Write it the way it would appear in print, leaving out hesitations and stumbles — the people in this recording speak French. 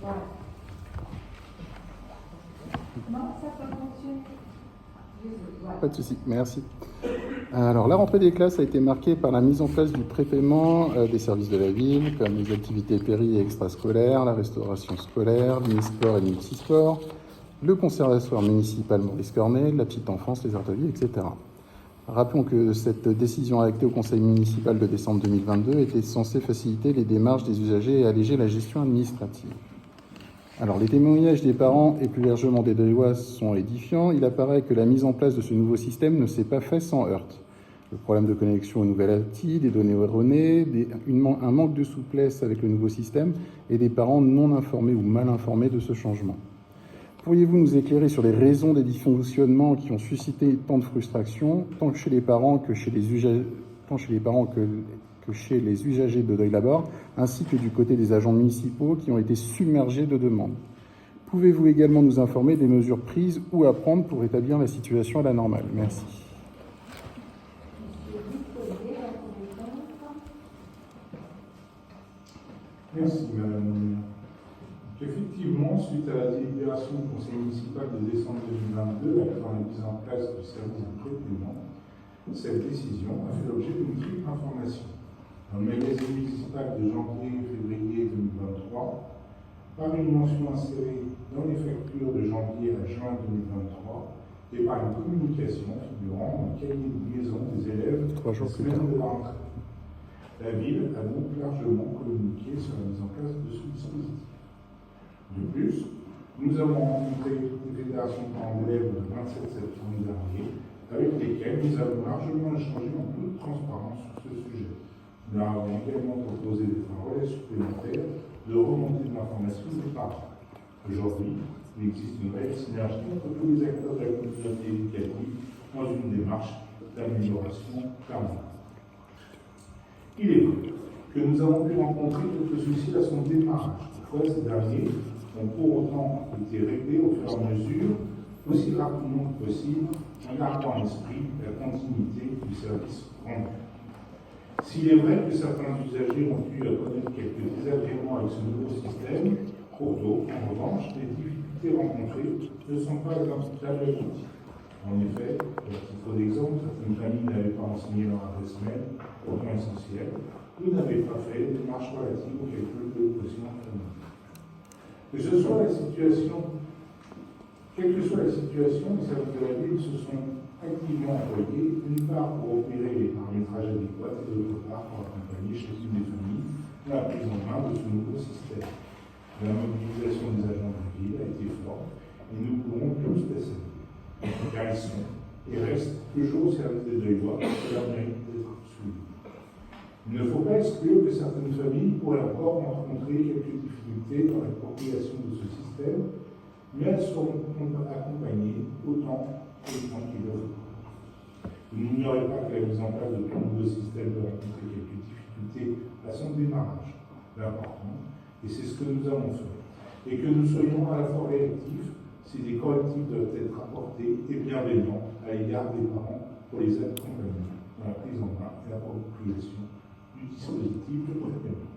Voilà. Non, ça peut fonctionner. Voilà. Pas de souci, merci. Alors, la rentrée des classes a été marquée par la mise en place du prépaiement des services de la ville, comme les activités péri- et extrascolaires, la restauration scolaire, l'unisport et le multisport, le conservatoire municipal Maurice Cornet, la petite enfance, les ateliers, etc. Rappelons que cette décision actée au conseil municipal de décembre 2022 était censée faciliter les démarches des usagers et alléger la gestion administrative. Alors, les témoignages des parents et plus largement des Deuillois sont édifiants. Il apparaît que la mise en place de ce nouveau système ne s'est pas faite sans heurts. Le problème de connexion au nouvel outil, des données erronées, un manque de souplesse avec le nouveau système et des parents non informés ou mal informés de ce changement. Pourriez-vous nous éclairer sur les raisons des dysfonctionnements qui ont suscité tant de frustration, tant chez les parents que chez les usagers, chez les usagers de Deuil-la-Barre, ainsi que du côté des agents municipaux qui ont été submergés de demandes? Pouvez-vous également nous informer des mesures prises ou à prendre pour rétablir la situation à la normale? Merci. Merci, Madame la Ministre. Effectivement, suite à la délibération du Conseil municipal de décembre 2022 actant la mise en place du service de prépaiement, cette décision a fait l'objet d'une triple information. Dans le magazine municipal de janvier-février 2023, par une mention insérée dans les factures de janvier à juin 2023 et par une communication figurant dans le cahier de liaison des élèves 3 jours plus semaine tard. de la rentrée. La ville a donc largement communiqué sur la mise en place de ce dispositif. De plus, nous avons rencontré les fédérations de parents d'élèves le 27 septembre dernier, avec lesquelles nous avons largement échangé en toute transparence sur ce sujet. Nous leur avons également proposé des relais supplémentaires de remontée de l'information des parents. Aujourd'hui, il existe une réelle synergie entre tous les acteurs de la communauté éducative dans une démarche d'amélioration permanente. Il est vrai que nous avons pu rencontrer quelques soucis à son démarrage. Toutefois, ces derniers ont pour autant été réglés au fur et à mesure, aussi rapidement que possible, en gardant à l'esprit la continuité du service rendu. S'il est vrai que certains usagers ont pu connaître quelques désagréments avec ce nouveau système, pour d'autres, en revanche, les difficultés rencontrées ne sont pas imputables à l'outil. En effet, à titre d'exemple, certaines familles n'avaient pas renseigné leur adresse mail, pourtant essentiel, ou n'avaient pas fait des démarches relatives aux calculs de quotient familial. Quelle que soit la situation, les services de la ville se sont activement employés, d'une part pour opérer les paramétrages adéquats et d'autre part pour accompagner chacune des familles dans la prise en main de ce nouveau système. La mobilisation des agents de la ville a été forte et nous pourrons tous la saluer. Car ils sont et restent toujours au service des Deuillois et leur mérite d'être suivis. Il ne faut pas exclure que certaines familles pourraient encore rencontrer quelques difficultés dans l'appropriation de ce système, mais elles seront accompagnées autant qu'ils le faut. Vous n'ignorez pas que la mise en place de tout nouveau système peut rencontrer quelques difficultés à son démarrage. L'important, et c'est ce que nous avons fait, et que nous soyons à la fois réactifs si des correctifs doivent être apportés et bienveillants à l'égard des parents pour les accompagner dans la prise en main et l'appropriation du dispositif de prépaiement.